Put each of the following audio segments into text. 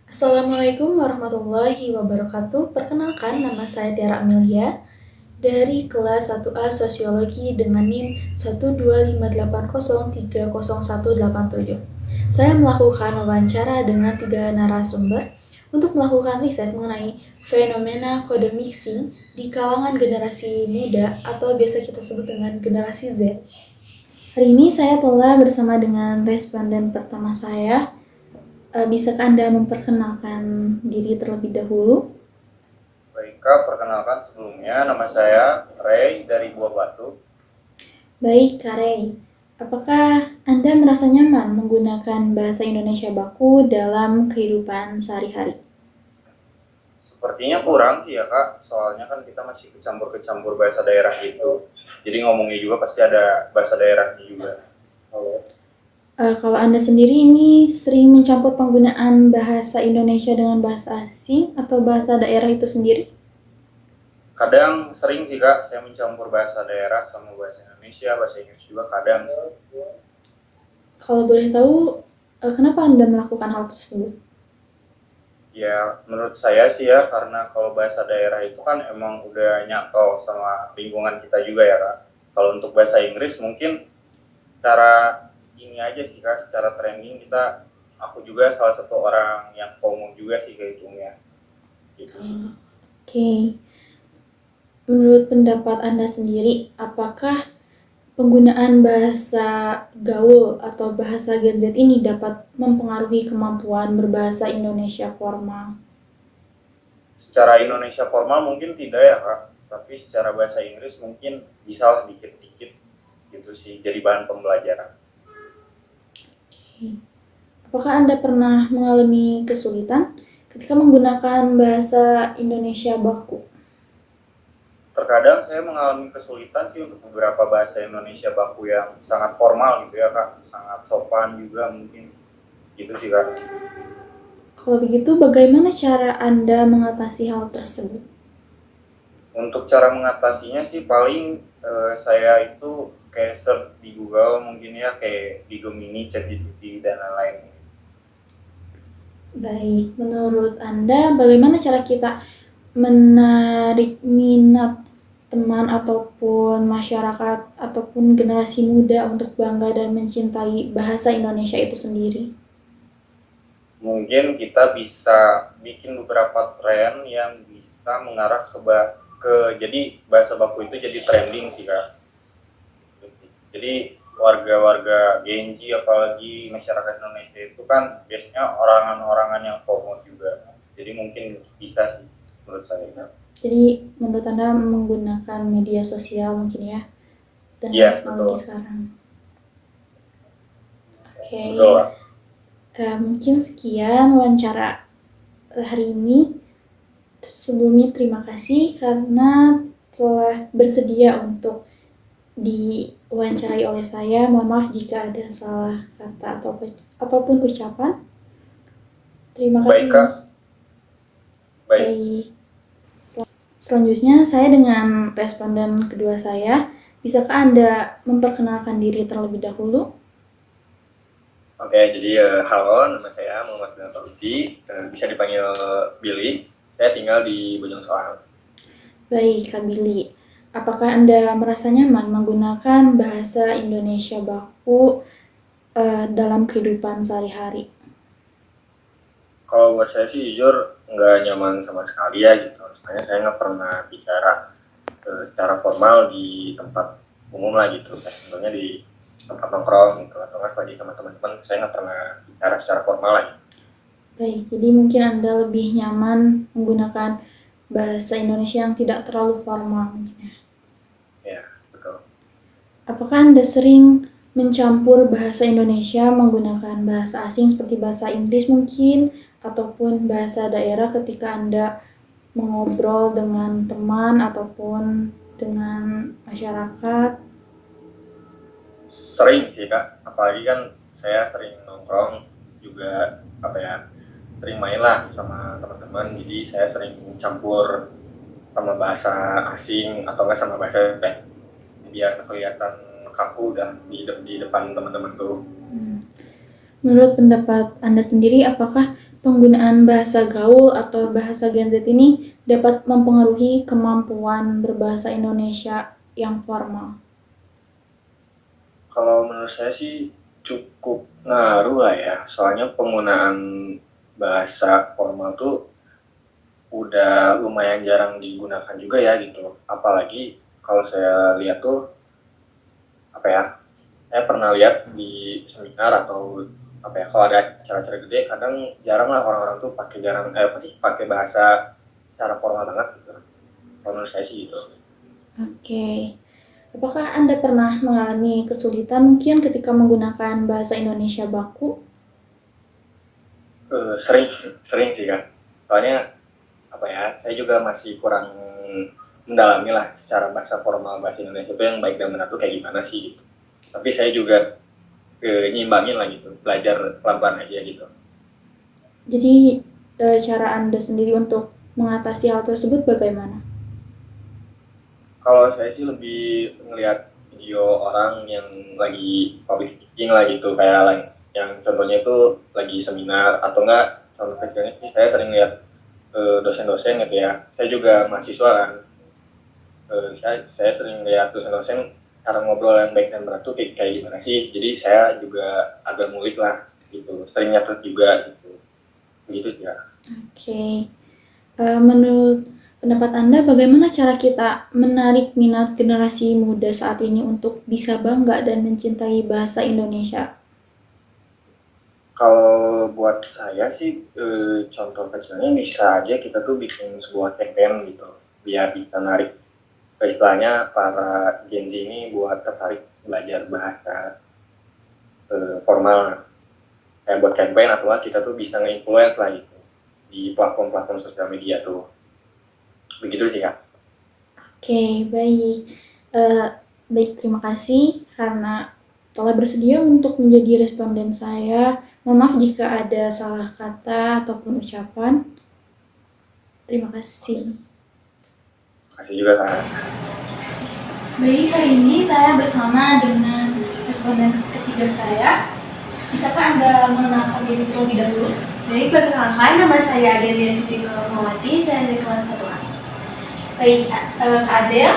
Assalamualaikum warahmatullahi wabarakatuh. Perkenalkan, nama saya Tiara Amelia dari kelas 1A Sosiologi dengan NIM 12580300187. Saya melakukan wawancara dengan 3 narasumber untuk melakukan riset mengenai fenomena kode mixing di kalangan generasi muda atau biasa kita sebut dengan generasi Z. Hari ini saya telah bersama dengan responden pertama saya. Bisakah Anda memperkenalkan diri terlebih dahulu? Baik Kak, perkenalkan sebelumnya nama saya Ray dari Buah Batu. Baik, Kak Rey. Apakah Anda merasa nyaman menggunakan bahasa Indonesia baku dalam kehidupan sehari-hari? Sepertinya kurang sih ya Kak, soalnya kan kita masih kecampur-kecampur bahasa daerah gitu. Jadi ngomongnya juga pasti ada bahasa daerahnya juga. Kalau Anda sendiri ini sering mencampur penggunaan bahasa Indonesia dengan bahasa asing atau bahasa daerah itu sendiri? Kadang sering sih Kak, saya mencampur bahasa daerah sama bahasa Indonesia, bahasa Inggris juga kadang sih. Kalau boleh tahu, kenapa Anda melakukan hal tersebut? Ya menurut saya sih ya, karena kalau bahasa daerah itu kan emang udah nyantol sama lingkungan kita juga ya Kak. Kalau untuk bahasa Inggris mungkin cara ini aja sih Kak, secara trending aku juga salah satu orang yang FOMO juga sih kehitungnya gitu sih. Oke. Menurut pendapat Anda sendiri, apakah penggunaan bahasa gaul atau bahasa Gen Z ini dapat mempengaruhi kemampuan berbahasa Indonesia formal? Secara Indonesia formal mungkin tidak ya Kak, tapi secara bahasa Inggris mungkin bisa lah dikit-dikit gitu sih, jadi bahan pembelajaran. Apakah Anda pernah mengalami kesulitan ketika menggunakan bahasa Indonesia baku? Terkadang saya mengalami kesulitan sih untuk beberapa bahasa Indonesia baku yang sangat formal gitu ya Kak, sangat sopan juga mungkin gitu sih Kak. Kalau begitu, bagaimana cara Anda mengatasi hal tersebut? Untuk cara mengatasinya sih paling saya itu kayak search di Google mungkin ya, kayak di Gemini, ChatGPT dan lain-lain. Baik, menurut Anda, bagaimana cara kita menarik minat teman ataupun masyarakat ataupun generasi muda untuk bangga dan mencintai bahasa Indonesia itu sendiri? Mungkin kita bisa bikin beberapa tren yang bisa mengarah jadi bahasa baku itu jadi trending sih Kak. Jadi warga-warga Gen Z apalagi masyarakat Indonesia itu kan biasanya orangan-orangan yang FOMO juga. Jadi mungkin bisa sih menurut saya Kak. Jadi menurut Anda menggunakan media sosial mungkin ya dengan Iya teknologi betul. sekarang. Oke, Betul. mungkin sekian wawancara hari ini. Sebelumnya terima kasih karena telah bersedia untuk diwawancarai oleh saya. Mohon maaf jika ada salah kata ataupun ucapan. Terima Baik kasih. Kak. Baik. Baik. Selanjutnya saya dengan responden kedua saya. Bisakah Anda memperkenalkan diri terlebih dahulu? Oke, jadi halo, nama saya Muhammad Bin Lutfi, bisa dipanggil Billy. Saya tinggal di Bojong Soang. Baik, Kak Billy. Apakah Anda merasa nyaman menggunakan bahasa Indonesia baku dalam kehidupan sehari-hari? Kalau buat saya sih jujur nggak nyaman sama sekali ya gitu. Soalnya saya nggak pernah bicara secara formal di tempat umum lah gitu. Contohnya di tempat nongkrong gitu atau nggak lagi sama teman-teman. Saya nggak pernah bicara secara formal lah. Gitu. Baik, jadi mungkin Anda lebih nyaman menggunakan bahasa Indonesia yang tidak terlalu formal mungkin ya. Ya, betul. Apakah Anda sering mencampur bahasa Indonesia menggunakan bahasa asing seperti bahasa Inggris mungkin ataupun bahasa daerah ketika Anda mengobrol dengan teman ataupun dengan masyarakat? Sering sih Kak, apalagi kan saya sering nongkrong juga apa ya, sering main lah sama teman-teman, jadi saya sering campur sama bahasa asing atau enggak sama bahasa biar kelihatan kaku udah di depan teman-teman tuh. Menurut pendapat Anda sendiri, apakah penggunaan bahasa gaul atau bahasa Gen Z ini dapat mempengaruhi kemampuan berbahasa Indonesia yang formal? Kalau menurut saya sih cukup ngaruh lah ya, soalnya penggunaan bahasa formal tuh udah lumayan jarang digunakan juga ya gitu. Apalagi kalau saya lihat tuh apa ya, saya pernah lihat di seminar atau apa ya, kalau ada acara-acara gede kadang jarang lah orang-orang tuh pakai bahasa secara formal banget gitu. Kalau menurut saya sih gitu. Oke. Apakah Anda pernah mengalami kesulitan mungkin ketika menggunakan bahasa Indonesia baku? Sering sering sih kan. Soalnya apa ya, saya juga masih kurang mendalami lah secara bahasa formal bahasa Indonesia itu yang baik dan benar tuh kayak gimana sih gitu. Tapi saya juga nyimbangin lah gitu, belajar pelan-pelan aja gitu. Jadi cara Anda sendiri untuk mengatasi hal tersebut bagaimana? Kalau saya sih lebih ngelihat video orang yang lagi public speaking lah gitu, kayak yang contohnya itu lagi seminar, atau enggak contoh kecilnya saya sering lihat dosen-dosen gitu ya. Saya juga mahasiswa kan, saya sering lihat dosen-dosen cara ngobrol yang baik dan benar tuh kayak gimana sih. Jadi saya juga agak ngulik lah gitu, sering nyatet juga gitu ya. Oke. Menurut pendapat Anda, bagaimana cara kita menarik minat generasi muda saat ini untuk bisa bangga dan mencintai bahasa Indonesia? Kalau buat saya sih contoh kecilnya bisa aja kita tuh bikin sebuah campaign gitu, biar bisa narik istilahnya para Gen Z ini buat tertarik belajar bahasa formal. Kayak buat campaign atau kita tuh bisa nge-influence lah gitu di platform-platform sosial media tuh. Begitu sih Kak. Oke, baik. Baik, terima kasih karena telah bersedia untuk menjadi responden saya. Mohon maaf jika ada salah kata ataupun ucapan. Terima kasih. Kasih juga Kak. Baik, hari ini saya bersama dengan responden ketiga saya. Bisakah Anda mengenalkan diri terlebih dahulu? Baik, perkenalkan nama saya Adelia Siti Nurmawati, saya dari kelas 1A. Baik, Kak Adel,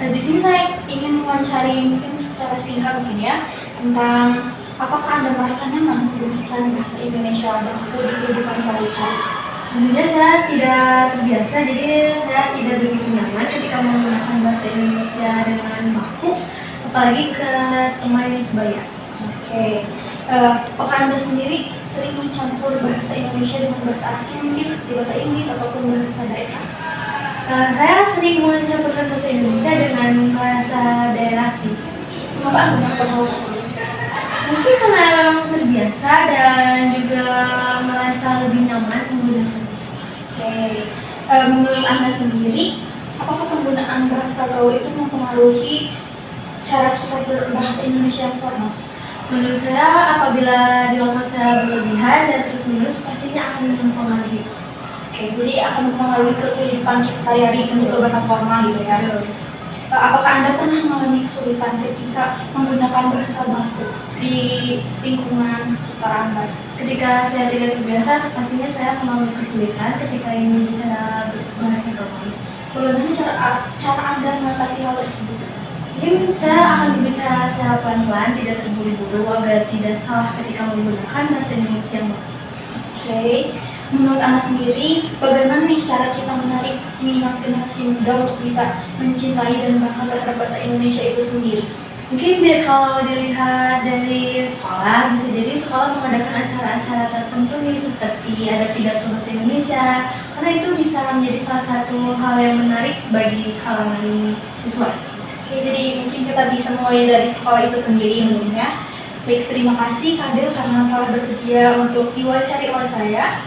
di sini saya ingin mewawancari mungkin secara singkat mungkin ya tentang apakah Anda merasa nyaman menggunakan bahasa Indonesia baku di kehidupan sehari-hari? Tentunya saya tidak terbiasa, jadi saya tidak begitu nyaman ketika menggunakan bahasa Indonesia dengan baku, apalagi ke teman yang sebaya. Oke. Apakah Anda sendiri sering mencampur bahasa Indonesia dengan bahasa asing mungkin seperti bahasa Inggris ataupun bahasa daerah? Saya sering mencampurkan bahasa Indonesia dengan bahasa daerah sih. Kenapa Anda melakukan hal tersebut? Mungkin karena memang terbiasa dan juga merasa lebih nyaman menggunakan. Oke. Menurut Anda sendiri, apakah penggunaan bahasa gaul itu mempengaruhi cara kita berbahasa Indonesia yang formal? Menurut saya, apabila dilakukan secara berlebihan dan terus-menerus, pastinya akan mempengaruhi. Oke, jadi akan mempengaruhi ke kehidupan kita sehari-hari untuk berbahasa formal gitu ya. Apakah Anda pernah mengalami kesulitan ketika menggunakan bahasa baku di lingkungan sekitar Anda? Ketika saya tidak terbiasa, pastinya saya mengalami kesulitan ketika ingin bicara bahasa formal. Bagaimana cara Anda mengatasi hal tersebut? Mungkin saya akan berbicara secara pelan-pelan, tidak terburu-buru agar tidak salah ketika menggunakan bahasa Indonesia yang baku. Oke, menurut Anda sendiri, bagaimana nih cara kita menarik minat generasi muda untuk bisa mencintai dan bangga terhadap bahasa Indonesia itu sendiri? Mungkin kalau dilihat dari sekolah, bisa jadi sekolah mengadakan acara-acara tertentu nih seperti ada pidato bahasa Indonesia, karena itu bisa menjadi salah satu hal yang menarik bagi kalangan siswa. Oke, jadi mungkin kita bisa mulai dari sekolah itu sendiri mungkin ya. Baik, terima kasih Kak Adel karena telah bersedia untuk diwawancari oleh saya.